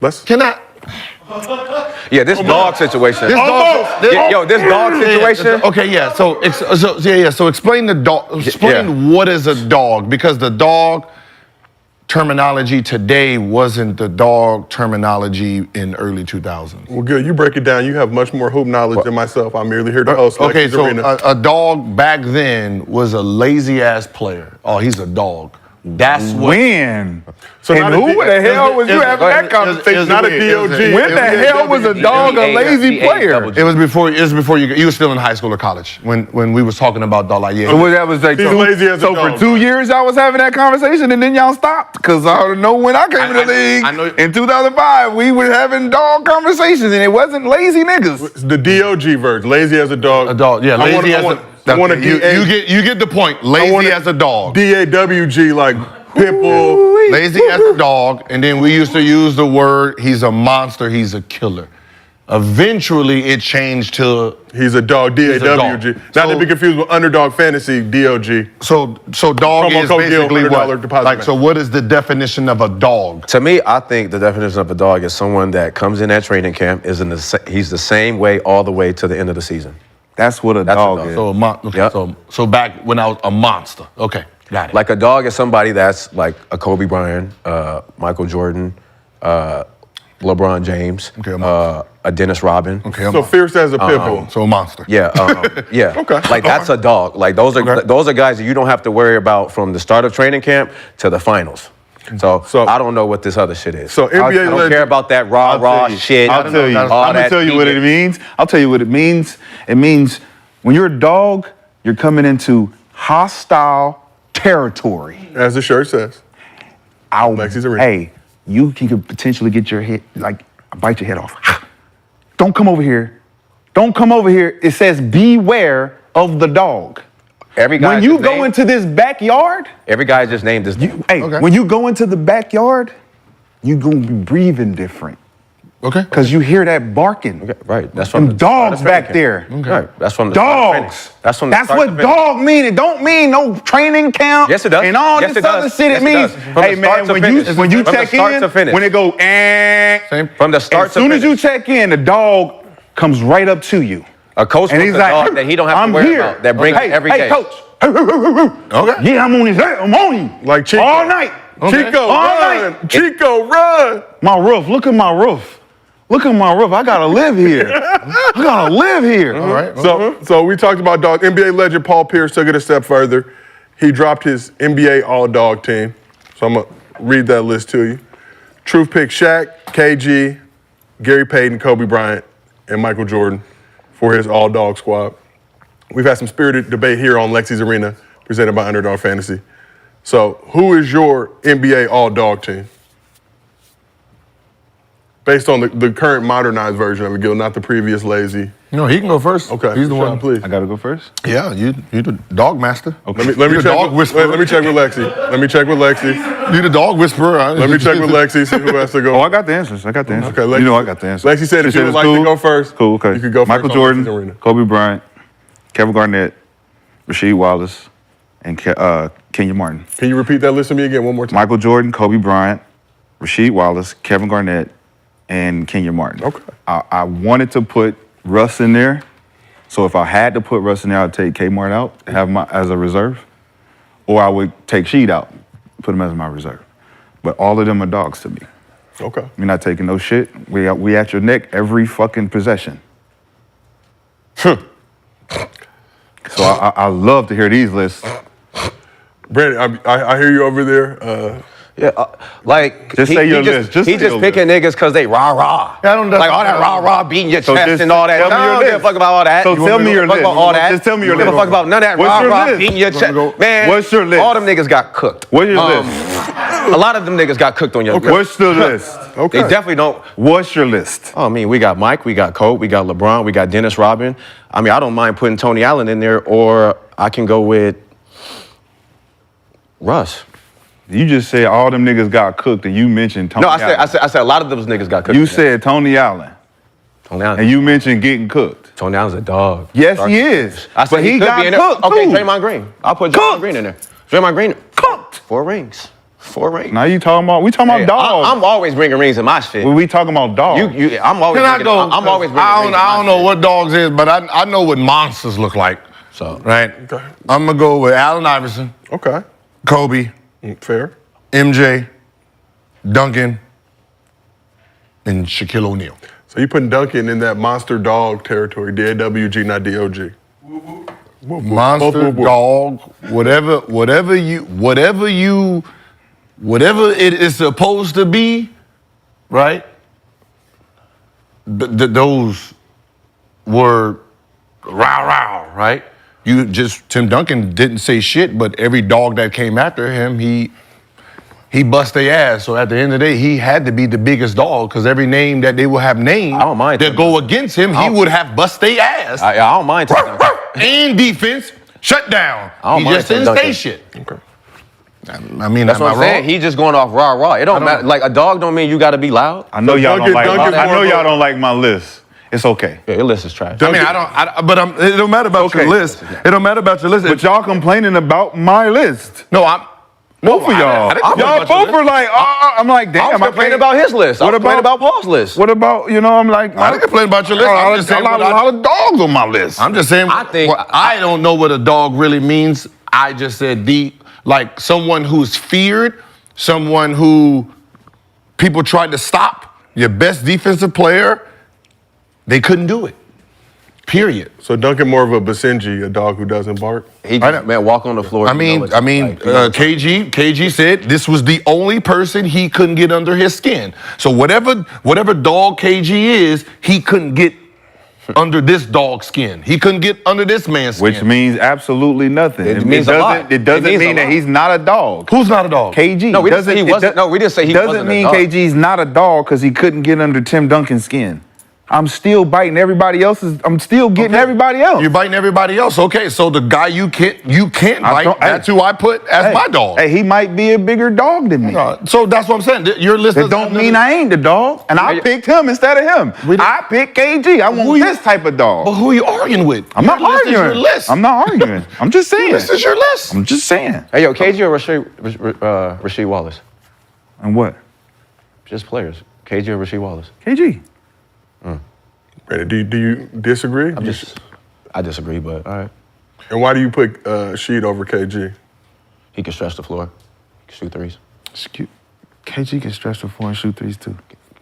Can I? Yeah, this dog situation. This dog situation. Okay, yeah. So explain the dog. Explain what is a dog, because the dog terminology today wasn't the dog terminology in early 2000s. Well, good. You break it down. You have much more hoop knowledge than myself. I'm merely here to host. Okay, so a dog back then was a lazy ass player. Oh, he's a dog. That's when. So and who the hell was you having that conversation? Not a DOG. When the hell was a dog a lazy player? It was before you were still in high school or college when we was talking about dog. Like, yeah. So that was like He's lazy as a so dog. for 2 years I was having that conversation and then y'all stopped, because I don't know when I came to the league in 2005 we were having dog conversations and it wasn't lazy niggas. The DOG version, lazy as a dog. A dog, yeah, lazy as a. You get the point. Lazy as a dog. DAWG, like Pitbull. Lazy as a dog, and then we used to use the word, he's a monster, he's a killer. Eventually, it changed to... He's a dog, DAWG. Not to be confused with Underdog Fantasy, DOG. So dog is basically what? Like, so what is the definition of a dog? To me, I think the definition of a dog is someone that comes in at training camp, he's the same way all the way to the end of the season. That's what a dog is. So back when I was a monster. Okay, got it. Like a dog is somebody that's like a Kobe Bryant, Michael Jordan, LeBron James, a Dennis Rodman. Okay, so fierce as a pit bull. So a monster. Yeah, yeah. Okay. Like that's a dog. Like those are guys that you don't have to worry about from the start of training camp to the finals. So I don't know what this other shit is. So NBA I don't care about that rah shit. I'll tell you. I'm gonna tell you what it means. I'll tell you what it means. It means when you're a dog, you're coming into hostile territory. As the shirt says. Hey, you could potentially get your head, like, bite your head off. Don't come over here. Don't come over here. It says beware of the dog. When you go into this backyard, every guy just named this. When you go into the backyard, you gonna be breathing different. Okay. Because you hear that barking. Okay, right. That's from the dogs back there. Okay. Right. That's from the dogs. That's what dog mean. It don't mean no training camp. Yes, it does. And all this other shit. It means, hey man, when you check in, when it go, from the start as soon as you check in, the dog comes right up to you. A coach and he's like, dog that he don't have to worry about. That brings every day. Hey, coach. Okay. Yeah, I'm on his head. I'm on him. Like Chico. All night. Chico, run. Chico, run. My roof. Look at my roof. Look at my roof. I gotta live here. I gotta live here. All right. So we talked about dogs. NBA legend Paul Pierce took it a step further. He dropped his NBA All Dawg Team. So I'm gonna read that list to you. Truth pick Shaq, KG, Gary Payton, Kobe Bryant, and Michael Jordan for his All Dawg squad. We've had some spirited debate here on Lexi's Arena, presented by Underdog Fantasy. So who is your NBA All Dawg Team? Based on the current modernized version of it, Gil, not the previous lazy. No, he can go first. Okay, he's the one. Please. I gotta go first. Yeah, you the dog master. Okay. Let me check. Dog whisperer. Let me check with Lexi. Let me check with Lexi. You the dog whisperer. Let me check with Lexi. See who has to go. Oh, I got the answers. Okay, Lexi, you know I got the answers. Lexi said if you would like to go first, cool. Okay. You could go first. Michael Jordan, Kobe Bryant, Kevin Garnett, Rasheed Wallace, and Kenya Martin. Can you repeat that list to me again one more time? Michael Jordan, Kobe Bryant, Rasheed Wallace, Kevin Garnett, and Kenya Martin. Okay. I wanted to put Russ in there, so if I had to put Russ in there, I'd take Kmart out, have as a reserve, or I would take Sheed out, put him as my reserve. But all of them are dogs to me. Okay. We're not taking no shit. We at your neck every fucking possession. So I love to hear these lists. Brandon, I hear you over there. Yeah, like just say your list. He just picking niggas because they rah. I don't like all that rah beating your chest and all that. Tell me your I don't give a fuck about all that. So tell me your list. All that. Just tell me your list. Give a fuck about none of that rah beating your chest. Man, what's your list? All them niggas got cooked. What's your list? A lot of them niggas got cooked on your list. What's the list? Okay. They definitely don't. What's your list? Oh, I mean, we got Mike, we got Kobe, we got LeBron, we got Dennis Rodman. I mean, I don't mind putting Tony Allen in there, or I can go with Russ. You just said all them niggas got cooked, and you mentioned Tony Allen. I said a lot of those niggas got cooked. You said Tony Allen. Tony Allen. And you mentioned getting cooked. Tony Allen's a dog. Yes, he is. I said but he got cooked Okay, too. Draymond Green. I'll put Draymond Green in there. Draymond Green. Cooked. 4 rings. 4 rings. Now we talking about dogs. I'm always bringing rings in my shit. We talking about dogs. I'm always. Can I go? I'm always bringing rings in I my don't know shit. what dogs is, but I know what monsters look like. So Right? Okay. I'm going to go with Allen Iverson, Okay. Kobe, Fair. MJ, Duncan, and Shaquille O'Neal. So you putting Duncan in that monster dog territory, DAWG, not DOG. Monster, dog, whatever it is supposed to be, right? Those were rah, right? Tim Duncan didn't say shit, but every dog that came after him, he bust their ass. So at the end of the day, he had to be the biggest dog because every name that they will have named I don't mind that go against him, he would have bust their ass. I don't mind. And defense, shut down. I don't He mind just Tim didn't say Duncan. shit. Okay. I mean, That's am what I I'm saying. wrong? He just going off rah. It don't matter. Like a dog don't mean you got to be loud. I know y'all Duncan- don't like. Duncan's I know more of y'all a- don't like my list. It's okay. Yeah, your list is trash. I mean, it don't matter about your Okay. list. It don't matter about your list. But y'all complaining about my list. No, Both of y'all. I didn't complain Y'all about your both list. were like, I'm like, I damn. was complaining can't- about his list. I What was complaining about- about Paul's list. What about, I'm like, I didn't complain about your list. I'm just saying a lot of dogs on my list. I'm just saying. I think- I don't know what a dog really means. I just said like someone who's feared, someone who people tried to stop. Your best defensive player, they couldn't do it. Period. So Duncan more of a Basenji, a dog who doesn't bark? He just, man, walk on the floor. KG said this was the only person he couldn't get under his skin. So whatever dog KG is, he couldn't get under this dog's skin. He couldn't get under this man's skin. Which means absolutely nothing. It means a lot. It doesn't It means a mean that lot. he's not a dog. Who's not a dog? KG. No, we didn't say he wasn't. No, we didn't say he doesn't wasn't a mean dog. KG's not a dog because he couldn't get under Tim Duncan's skin. I'm still biting everybody else's. I'm still getting everybody else. You're biting everybody else. Okay, so the guy you can't bite, don't- that's who I put as my dog. Hey, he might be a bigger dog than me. So that's what I'm saying. Your list It don't mean I ain't the dog. And I picked him instead of him. I picked KG. I want this type of dog. But who are you arguing with? I'm not Your list is arguing. your list. I'm not arguing. I'm just saying. This is your list. I'm just saying. Hey, yo, KG or Rasheed Wallace? And what? Just players. KG or Rasheed Wallace? KG. Brandon, do you disagree? I disagree, but all right. And why do you put Sheed over KG? He can stretch the floor. He can shoot threes. KG can stretch the floor and shoot threes too.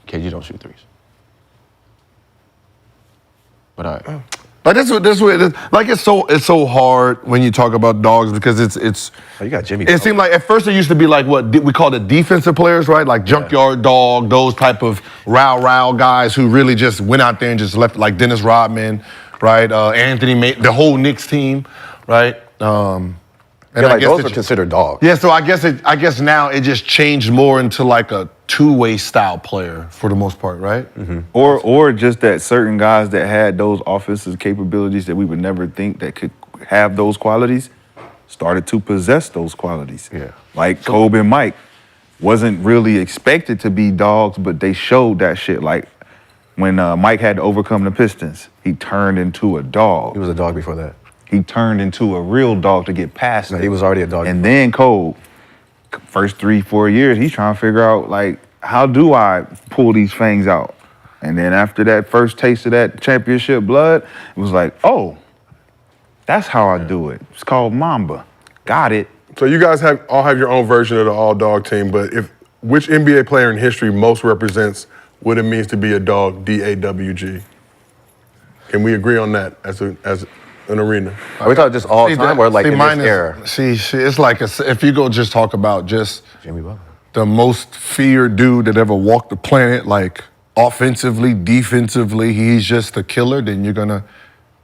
KG don't shoot threes. But all right. Like this way it is. Like it's so hard when you talk about dogs because it's. Oh, you got Jimmy. It seemed like at first it used to be like what we call the defensive players, right? Like junkyard dog, those type of row guys who really just went out there and just left, like Dennis Rodman, right? Anthony, the whole Knicks team, right? And like those are considered dogs. Yeah, so I guess now it just changed more into like a two-way style player for the most part, right? Mm-hmm. Or just that certain guys that had those offensive capabilities that we would never think that could have those qualities started to possess those qualities. Yeah. Like Kobe and Mike wasn't really expected to be dogs, but they showed that shit. Like when Mike had to overcome the Pistons, he turned into a dog. He was a dog before that. He turned into a real dog to get past it. He was already a dog. And then Cole, first 3-4 years, he's trying to figure out, like, how do I pull these fangs out? And then after that first taste of that championship blood, it was like, oh, that's how I do it. It's called Mamba. Got it. So you guys all have your own version of the All Dawg Team, but which NBA player in history most represents what it means to be a dog, DAWG? Can we agree on that as an arena? Are we talking just all time or like in this era? It's like if you go just talk about just Jimmy Butler. the most feared dude that ever walked the planet, like offensively, defensively, he's just a killer, then you're gonna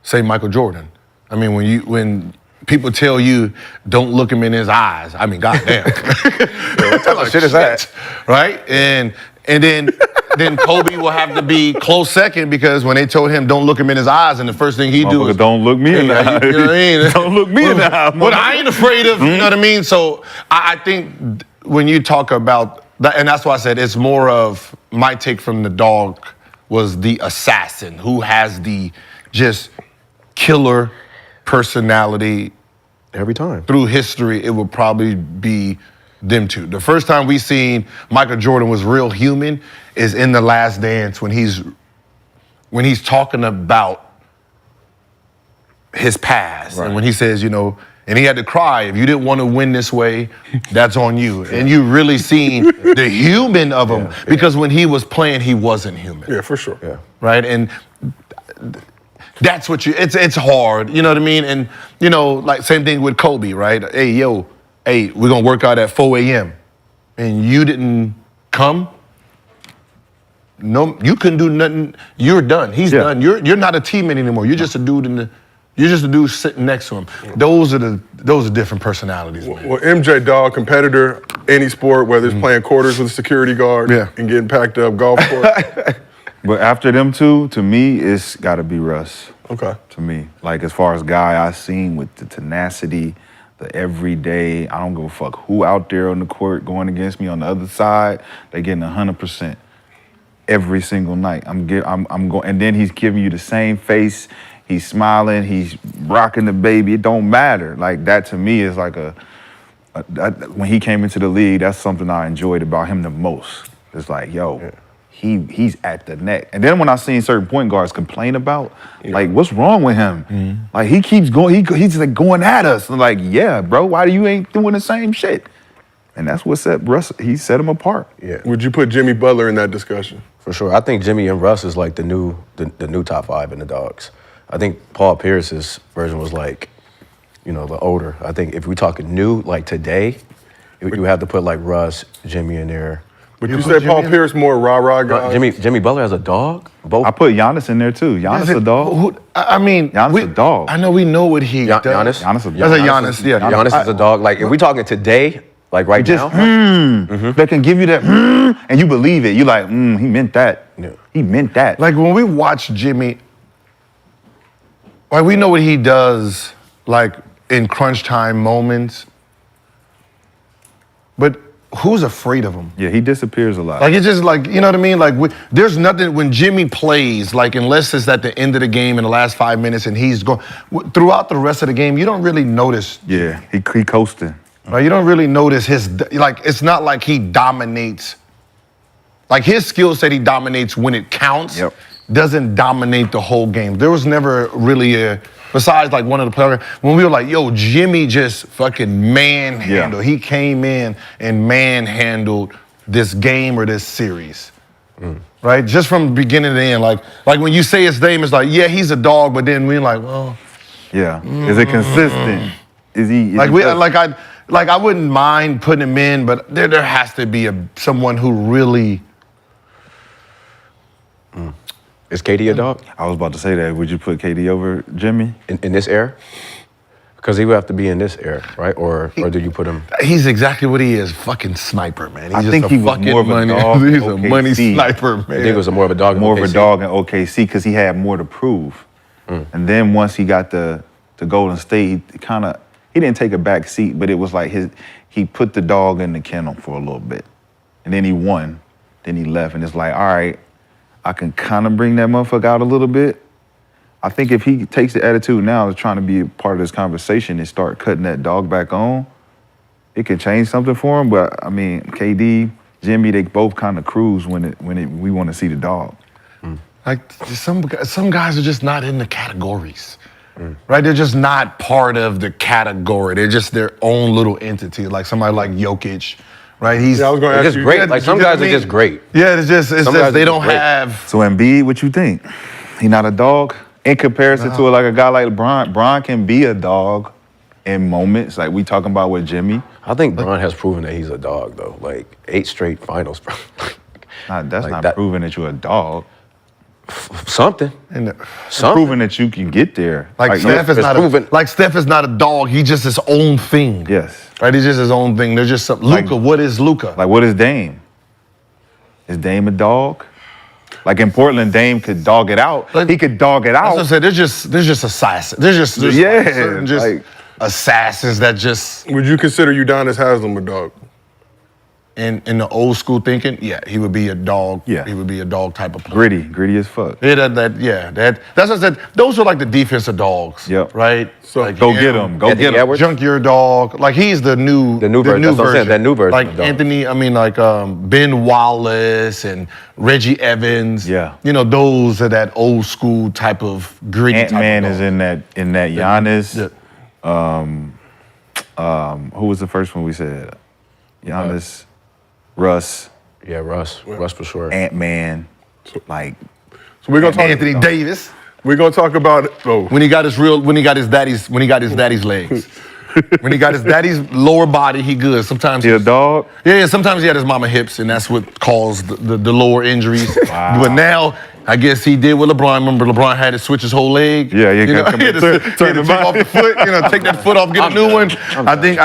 say Michael Jordan. I mean, when people tell you don't look him in his eyes, I mean, goddamn. What type of shit is that? Right? And then Kobe will have to be close second because when they told him don't look him in his eyes, and the first thing he do is don't look me in the eye. You know what I mean? Don't look me in the eye. But I ain't afraid of, you know what I mean? So I think when you talk about that, and that's why I said it's more of my take from the dog was the assassin who has the just killer personality. Every time. Through history, it would probably be them two. The first time we seen Michael Jordan was real human is in The Last Dance when he's talking about his past. Right. And when he says, and he had to cry, if you didn't want to win this way, that's on you. And you really seen the human of him because when he was playing, he wasn't human. Yeah, for sure. Yeah. Right? And that's what it's hard, you know what I mean? And, like same thing with Kobe, right? Hey, we're going to work out at 4 a.m. And you didn't come? No, you couldn't do nothing. You're done. He's done. You're not a teammate anymore. You're just a dude you're just a dude sitting next to him. Those are different personalities, man. Well, MJ, dog, competitor, any sport, whether it's playing quarters with a security guard and getting packed up, golf course. But after them two, to me, it's got to be Russ. Okay. To me, like as far as guy I've seen with the tenacity, the everyday, I don't give a fuck who out there on the court going against me on the other side, they getting 100% every single night. I'm going, and then he's giving you the same face. He's smiling. He's rocking the baby. It don't matter. Like that to me is like when he came into the league, that's something I enjoyed about him the most. It's like, he's at the neck. And then when I seen certain point guards complain about, like, what's wrong with him? Like he keeps going. He's like going at us. I'm like, yeah, bro. Why you ain't doing the same shit? And that's what set Russ. He set him apart. Yeah. Would you put Jimmy Butler in that discussion? For sure. I think Jimmy and Russ is like the new top 5 in the Dogs. I think Paul Pierce's version was like, the older. I think if we talking new, like today, you have to put like Russ, Jimmy in there. But you say Paul Pierce more rah-rah guy? Jimmy Butler has a dog? Both. I put Giannis in there too. Giannis a dog. Giannis a dog. I know we know what he does. Giannis? Giannis a dog. That's a Giannis, yeah. Giannis is a dog. Like if we talking today, like right Just now. they can give you that and you believe it. You like, he meant that. Yeah. He meant that. Like when we watch Jimmy, like we know what he does, like in crunch time moments. But who's afraid of him? Yeah, he disappears a lot. Like it's just like, you know what I mean? Like there's nothing when Jimmy plays, like unless it's at the end of the game in the last 5 minutes and he's going throughout the rest of the game, you don't really notice. Yeah, he coasting. Right? You don't really notice it's not like he dominates. Like his skill set, he dominates when it counts. Yep. Doesn't dominate the whole game. There was never really besides like one of the players, when we were like, Jimmy just fucking manhandled. He came in and manhandled this game or this series. Right? Just from beginning to end. Like when you say his name, it's like, he's a dog, but then we're like, well. Yeah. Is it consistent? Is he I wouldn't mind putting him in, but there has to be someone who really. Is KD a dog? I was about to say that. Would you put KD over Jimmy? In this era? Because he would have to be in this era, right? Or do you put him? He's exactly what he is, fucking sniper, man. He's I think he was more of a dog. He's a money sniper, man. I think it was more of a dog. More of a dog in OKC because he had more to prove. And then once he got to Golden State, he didn't take a back seat, but it was like he put the dog in the kennel for a little bit. And then he won. Then he left. And it's like, all right, I can kind of bring that motherfucker out a little bit. I think if he takes the attitude now of trying to be a part of this conversation and start cutting that dog back on, it could change something for him. But I mean, KD, Jimmy, they both kind of cruise when we want to see the dog. Like some guys are just not in the categories. Right? They're just not part of the category. They're just their own little entity. Like somebody like Jokic. Right, I was going to ask just you. great. Like some guys are just great. Yeah, it's just they don't have. So Embiid, what you think? He not a dog in comparison to like a guy like LeBron. Bron can be a dog in moments, like we talking about with Jimmy. I think Bron has proven that he's a dog though. Like 8 straight finals, bro. That's like not proving that you're a dog. Something. Proving that you can get there. Like Steph is not a dog. He's just his own thing. Yes. Right. He's just his own thing. There's just Luka. What is Luka? Like what is Dame? Is Dame a dog? Like in Portland, Dame could dog it out. He could dog it out. That's what I said. There's just assassins. There's assassins that just. Would you consider Udonis Haslem a dog? in the old school thinking, yeah, he would be a dog. Yeah. He would be a dog type of player. Gritty as fuck. Yeah, that's what I said. Those are like the defensive dogs. Yep. Right? So like Go get him. Go Anthony get him. Edwards? Junk your dog. Like he's the new version. That's what I'm saying, that new version Like of dog. Anthony, I mean like Ben Wallace and Reggie Evans. Yeah. You know, those are that old school type of gritty Ant-Man type of is dog. in that Giannis. Yeah. Who was the first one we said? Giannis, Russ, Yeah, Russ for sure. Ant-Man. Like, So we're gonna talk. Anthony Davis. We're gonna talk about. Oh, When he got his daddy's legs. When he got his daddy's lower body, he good. Sometimes he a dog? Yeah, sometimes he had his mama hips, and that's what caused the lower injuries. Wow. But now, I guess he did what LeBron. Remember, LeBron had to switch his whole leg. Yeah, you know, come he had to, turn he had to the take off the foot. You know, take that foot off, get a new one. I think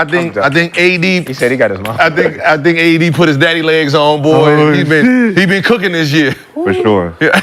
AD. He said he got his mom. I think AD put his daddy legs on, boy. Oh, He been cooking this year. For sure. Yeah.